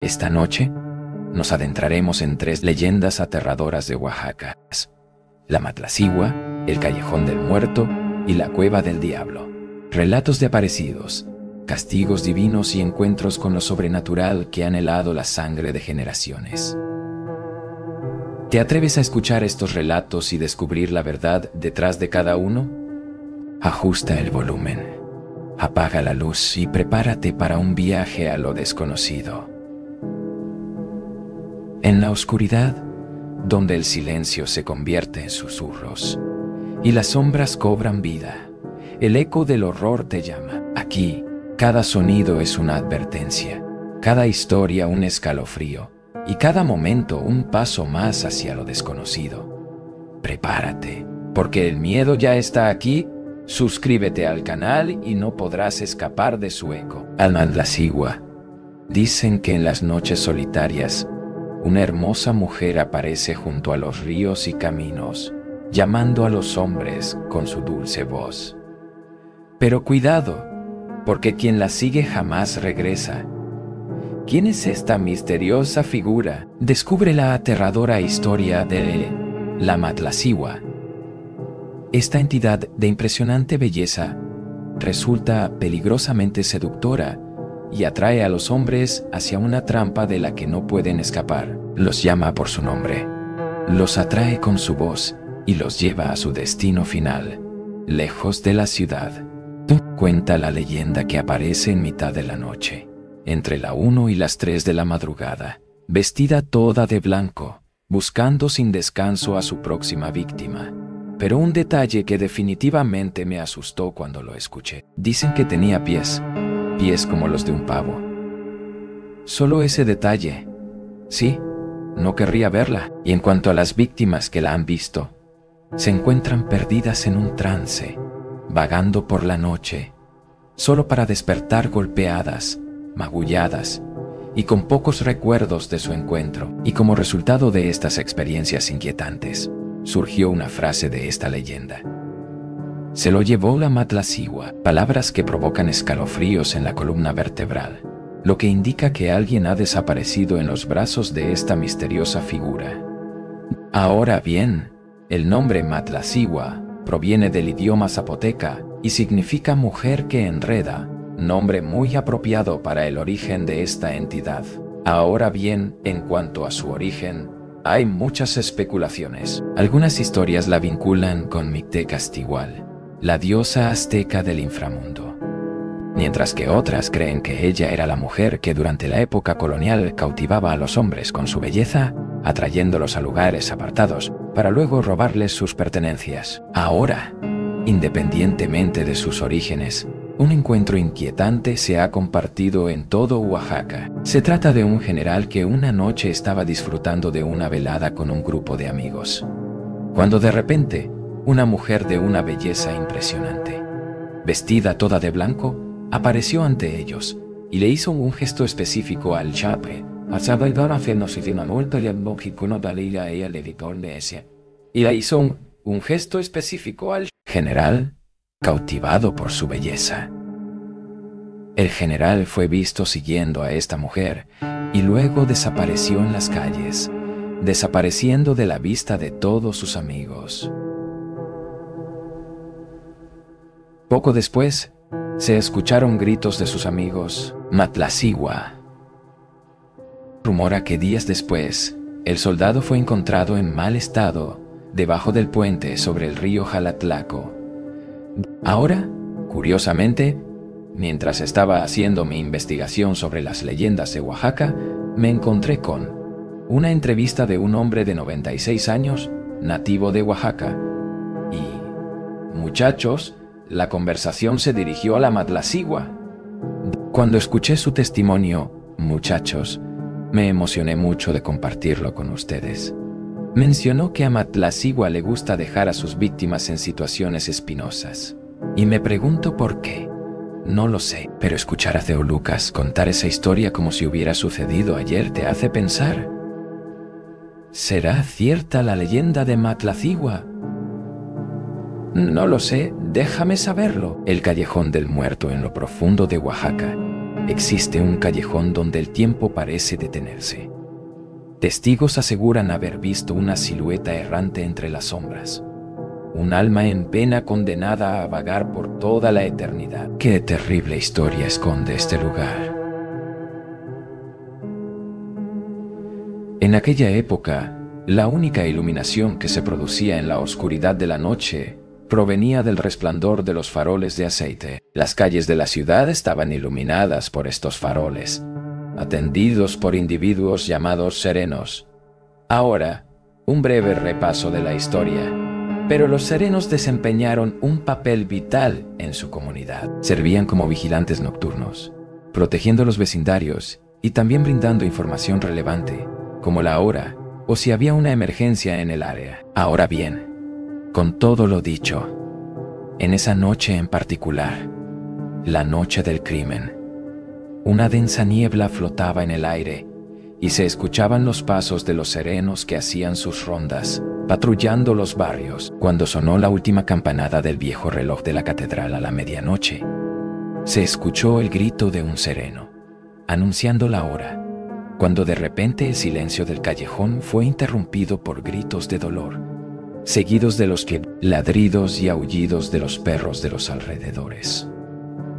Esta noche nos adentraremos en 3 leyendas aterradoras de Oaxaca: la Matlacigua, el Callejón del Muerto y la Cueva del Diablo. Relatos de aparecidos, castigos divinos y encuentros con lo sobrenatural que han helado la sangre de generaciones. ¿Te atreves a escuchar estos relatos y descubrir la verdad detrás de cada uno? Ajusta el volumen, apaga la luz y prepárate para un viaje a lo desconocido. En la oscuridad, donde el silencio se convierte en susurros y las sombras cobran vida, el eco del horror te llama. Aquí, cada sonido es una advertencia, cada historia un escalofrío y cada momento un paso más hacia lo desconocido. Prepárate, porque el miedo ya está aquí. Suscríbete al canal y no podrás escapar de su eco. Al Matlacigua. Dicen que en las noches solitarias, una hermosa mujer aparece junto a los ríos y caminos, llamando a los hombres con su dulce voz. Pero cuidado, porque quien la sigue jamás regresa. ¿Quién es esta misteriosa figura? Descubre la aterradora historia de la Matlacigua. Esta entidad de impresionante belleza resulta peligrosamente seductora y atrae a los hombres hacia una trampa de la que no pueden escapar. Los llama por su nombre, los atrae con su voz y los lleva a su destino final, lejos de la ciudad. Cuenta la leyenda que aparece en mitad de la noche, entre la 1 y las 3 de la madrugada, vestida toda de blanco, buscando sin descanso a su próxima víctima. Pero un detalle que definitivamente me asustó cuando lo escuché. Dicen que tenía pies como los de un pavo. Solo ese detalle. Sí, no querría verla. Y en cuanto a las víctimas que la han visto, se encuentran perdidas en un trance, vagando por la noche, solo para despertar golpeadas, magulladas y con pocos recuerdos de su encuentro. Y como resultado de estas experiencias inquietantes, surgió una frase de esta leyenda. Se lo llevó la Matlacigua, palabras que provocan escalofríos en la columna vertebral, lo que indica que alguien ha desaparecido en los brazos de esta misteriosa figura. Ahora bien, el nombre Matlacigua proviene del idioma zapoteca y significa mujer que enreda, nombre muy apropiado para el origen de esta entidad. Ahora bien, en cuanto a su origen, hay muchas especulaciones. Algunas historias la vinculan con Mictecastigual, la diosa azteca del inframundo, mientras que otras creen que ella era la mujer que durante la época colonial cautivaba a los hombres con su belleza, atrayéndolos a lugares apartados para luego robarles sus pertenencias. Ahora, independientemente de sus orígenes, un encuentro inquietante se ha compartido en todo Oaxaca. Se trata de un general que una noche estaba disfrutando de una velada con un grupo de amigos, cuando de repente, una mujer de una belleza impresionante, vestida toda de blanco, apareció ante ellos y le hizo un gesto específico al chape. Y le hizo un gesto específico al general, cautivado por su belleza. El general fue visto siguiendo a esta mujer y luego desapareció en las calles, desapareciendo de la vista de todos sus amigos. Poco después, se escucharon gritos de sus amigos: Matlacigua. Rumora que días después, el soldado fue encontrado en mal estado debajo del puente sobre el río Jalatlaco. Ahora, curiosamente, mientras estaba haciendo mi investigación sobre las leyendas de Oaxaca, me encontré con una entrevista de un hombre de 96 años, nativo de Oaxaca. Y, muchachos, la conversación se dirigió a la Matlacigua. Cuando escuché su testimonio, muchachos, me emocioné mucho de compartirlo con ustedes. Mencionó que a Matlacigua le gusta dejar a sus víctimas en situaciones espinosas. Y me pregunto por qué. No lo sé, pero escuchar a Theo Lucas contar esa historia como si hubiera sucedido ayer te hace pensar. ¿Será cierta la leyenda de Matlacigua? No lo sé, déjame saberlo. El Callejón del Muerto en lo profundo de Oaxaca existe un callejón donde el tiempo parece detenerse. Testigos aseguran haber visto una silueta errante entre las sombras. Un alma en pena condenada a vagar por toda la eternidad. ¡Qué terrible historia esconde este lugar! En aquella época, la única iluminación que se producía en la oscuridad de la noche provenía del resplandor de los faroles de aceite. Las calles de la ciudad estaban iluminadas por estos faroles, atendidos por individuos llamados serenos. Ahora, un breve repaso de la historia. Pero los serenos desempeñaron un papel vital en su comunidad. Servían como vigilantes nocturnos, protegiendo los vecindarios y también brindando información relevante, como la hora o si había una emergencia en el área. Ahora bien, con todo lo dicho, en esa noche en particular, la noche del crimen, una densa niebla flotaba en el aire y se escuchaban los pasos de los serenos que hacían sus rondas, patrullando los barrios. Cuando sonó la última campanada del viejo reloj de la catedral a la medianoche, se escuchó el grito de un sereno, anunciando la hora, cuando de repente el silencio del callejón fue interrumpido por gritos de dolor, seguidos de los ladridos y aullidos de los perros de los alrededores.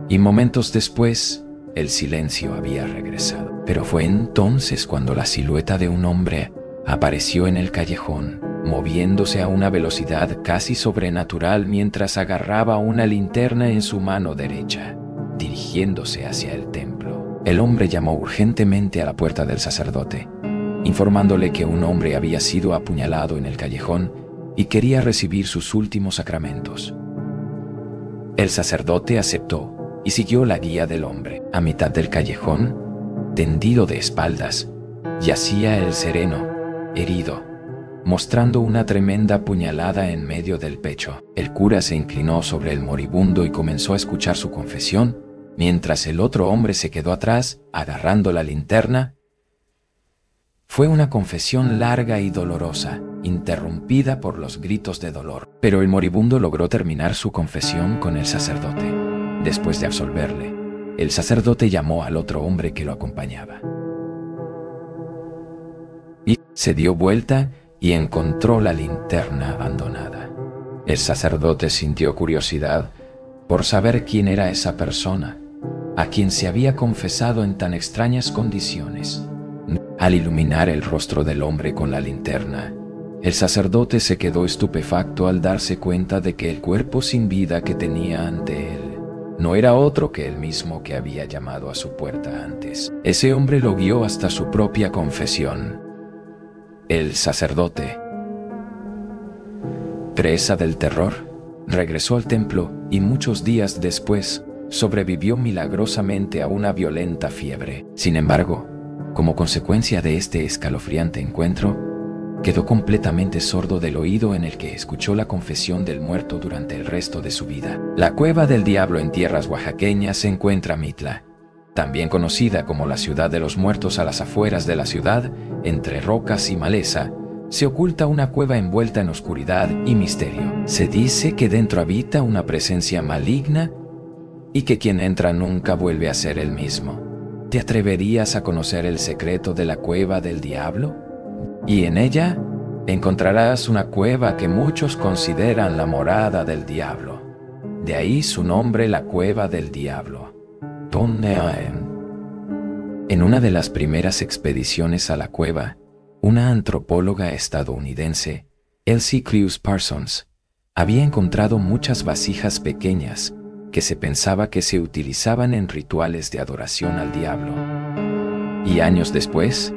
Y momentos después, el silencio había regresado. Pero fue entonces cuando la silueta de un hombre apareció en el callejón, moviéndose a una velocidad casi sobrenatural mientras agarraba una linterna en su mano derecha, dirigiéndose hacia el templo. El hombre llamó urgentemente a la puerta del sacerdote, informándole que un hombre había sido apuñalado en el callejón y quería recibir sus últimos sacramentos. El sacerdote aceptó y siguió la guía del hombre. A mitad del callejón, tendido de espaldas, yacía el sereno, herido, mostrando una tremenda puñalada en medio del pecho. El cura se inclinó sobre el moribundo y comenzó a escuchar su confesión, mientras el otro hombre se quedó atrás, agarrando la linterna. Fue una confesión larga y dolorosa, interrumpida por los gritos de dolor, pero el moribundo logró terminar su confesión con el sacerdote. Después de absolverle, el sacerdote llamó al otro hombre que lo acompañaba. Y se dio vuelta y encontró la linterna abandonada. El sacerdote sintió curiosidad por saber quién era esa persona, a quien se había confesado en tan extrañas condiciones. Al iluminar el rostro del hombre con la linterna, el sacerdote se quedó estupefacto al darse cuenta de que el cuerpo sin vida que tenía ante él no era otro que el mismo que había llamado a su puerta antes. Ese hombre lo guió hasta su propia confesión. El sacerdote, presa del terror, regresó al templo y muchos días después sobrevivió milagrosamente a una violenta fiebre. Sin embargo, como consecuencia de este escalofriante encuentro, quedó completamente sordo del oído en el que escuchó la confesión del muerto durante el resto de su vida. La cueva del diablo en tierras oaxaqueñas se encuentra Mitla, también conocida como la ciudad de los muertos. A las afueras de la ciudad, entre rocas y maleza, se oculta una cueva envuelta en oscuridad y misterio. Se dice que dentro habita una presencia maligna y que quien entra nunca vuelve a ser el mismo. ¿Te atreverías a conocer el secreto de la cueva del diablo? Y en ella encontrarás una cueva que muchos consideran la morada del diablo. De ahí su nombre, la Cueva del Diablo. En una de las primeras expediciones a la cueva, una antropóloga estadounidense, Elsie Crews Parsons, había encontrado muchas vasijas pequeñas que se pensaba que se utilizaban en rituales de adoración al diablo. Y años después,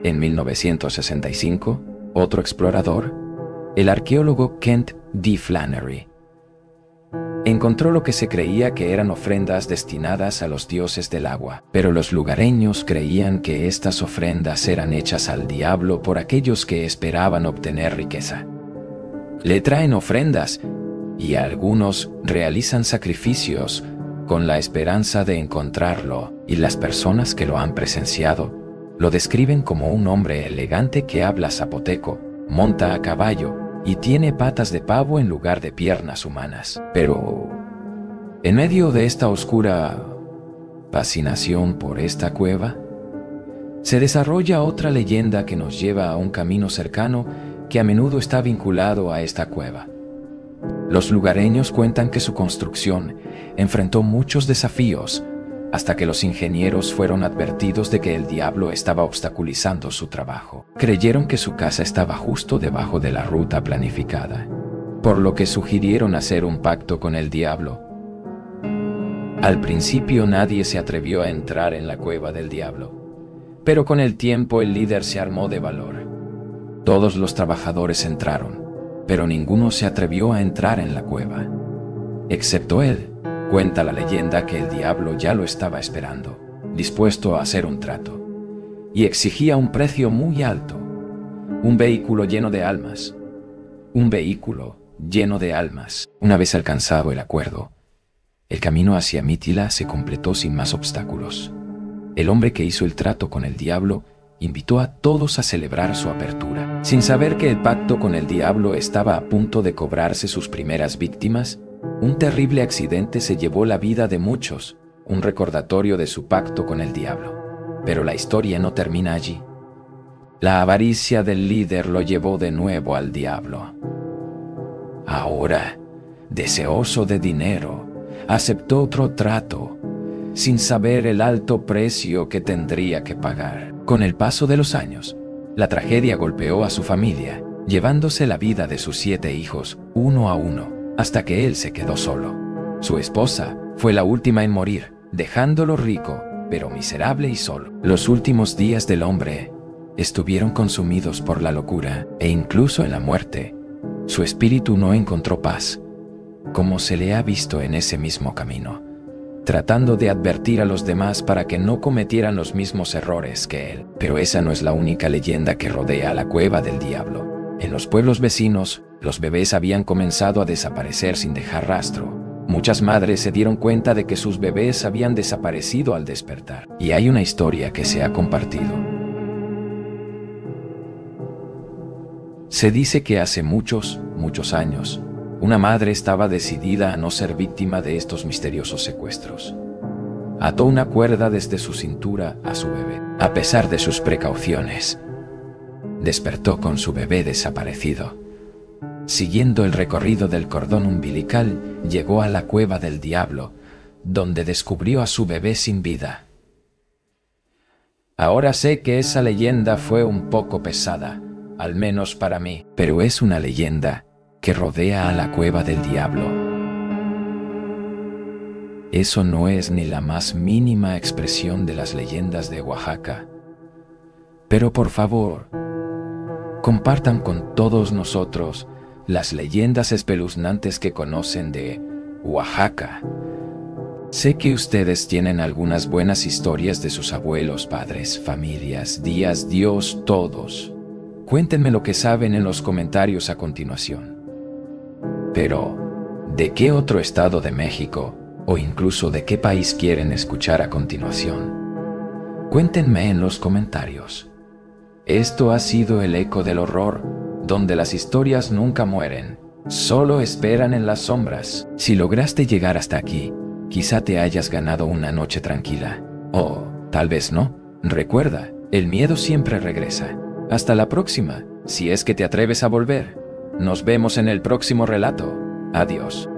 en 1965, otro explorador, el arqueólogo Kent D. Flannery, encontró lo que se creía que eran ofrendas destinadas a los dioses del agua, pero los lugareños creían que estas ofrendas eran hechas al diablo por aquellos que esperaban obtener riqueza. Le traen ofrendas y algunos realizan sacrificios con la esperanza de encontrarlo, y las personas que lo han presenciado lo describen como un hombre elegante que habla zapoteco, monta a caballo y tiene patas de pavo en lugar de piernas humanas. Pero en medio de esta oscura fascinación por esta cueva, se desarrolla otra leyenda que nos lleva a un camino cercano que a menudo está vinculado a esta cueva. Los lugareños cuentan que su construcción enfrentó muchos desafíos hasta que los ingenieros fueron advertidos de que el diablo estaba obstaculizando su trabajo. Creyeron que su casa estaba justo debajo de la ruta planificada, por lo que sugirieron hacer un pacto con el diablo. Al principio nadie se atrevió a entrar en la cueva del diablo, pero con el tiempo el líder se armó de valor. Todos los trabajadores entraron, pero ninguno se atrevió a entrar en la cueva, excepto él. Cuenta la leyenda que el diablo ya lo estaba esperando, dispuesto a hacer un trato, y exigía un precio muy alto: un vehículo lleno de almas. Un vehículo lleno de almas. Una vez alcanzado el acuerdo, el camino hacia Mítila se completó sin más obstáculos. El hombre que hizo el trato con el diablo invitó a todos a celebrar su apertura. Sin saber que el pacto con el diablo estaba a punto de cobrarse sus primeras víctimas, un terrible accidente se llevó la vida de muchos, un recordatorio de su pacto con el diablo. Pero la historia no termina allí. La avaricia del líder lo llevó de nuevo al diablo. Ahora, deseoso de dinero, aceptó otro trato, sin saber el alto precio que tendría que pagar. Con el paso de los años, la tragedia golpeó a su familia, llevándose la vida de sus 7 hijos, uno a uno, hasta que él se quedó solo. Su esposa fue la última en morir, dejándolo rico, pero miserable y solo. Los últimos días del hombre estuvieron consumidos por la locura, e incluso en la muerte, su espíritu no encontró paz, como se le ha visto en ese mismo camino, tratando de advertir a los demás para que no cometieran los mismos errores que él. Pero esa no es la única leyenda que rodea la cueva del diablo. En los pueblos vecinos, los bebés habían comenzado a desaparecer sin dejar rastro. Muchas madres se dieron cuenta de que sus bebés habían desaparecido al despertar. Y hay una historia que se ha compartido. Se dice que hace muchos años, una madre estaba decidida a no ser víctima de estos misteriosos secuestros. Ató una cuerda desde su cintura a su bebé. A pesar de sus precauciones, despertó con su bebé desaparecido. Siguiendo el recorrido del cordón umbilical, llegó a la cueva del diablo, donde descubrió a su bebé sin vida. Ahora sé que esa leyenda fue un poco pesada, al menos para mí, pero es una leyenda que rodea a la cueva del diablo. Eso no es ni la más mínima expresión de las leyendas de Oaxaca. Pero por favor, compartan con todos nosotros las leyendas espeluznantes que conocen de Oaxaca. Sé que ustedes tienen algunas buenas historias de sus abuelos, padres, familias, días, Dios, todos. Cuéntenme lo que saben en los comentarios a continuación. Pero, ¿de qué otro estado de México o incluso de qué país quieren escuchar a continuación? Cuéntenme en los comentarios. Esto ha sido El Eco del Horror, donde las historias nunca mueren, solo esperan en las sombras. Si lograste llegar hasta aquí, quizá te hayas ganado una noche tranquila. O tal vez no. Recuerda, el miedo siempre regresa. Hasta la próxima, si es que te atreves a volver. Nos vemos en el próximo relato. Adiós.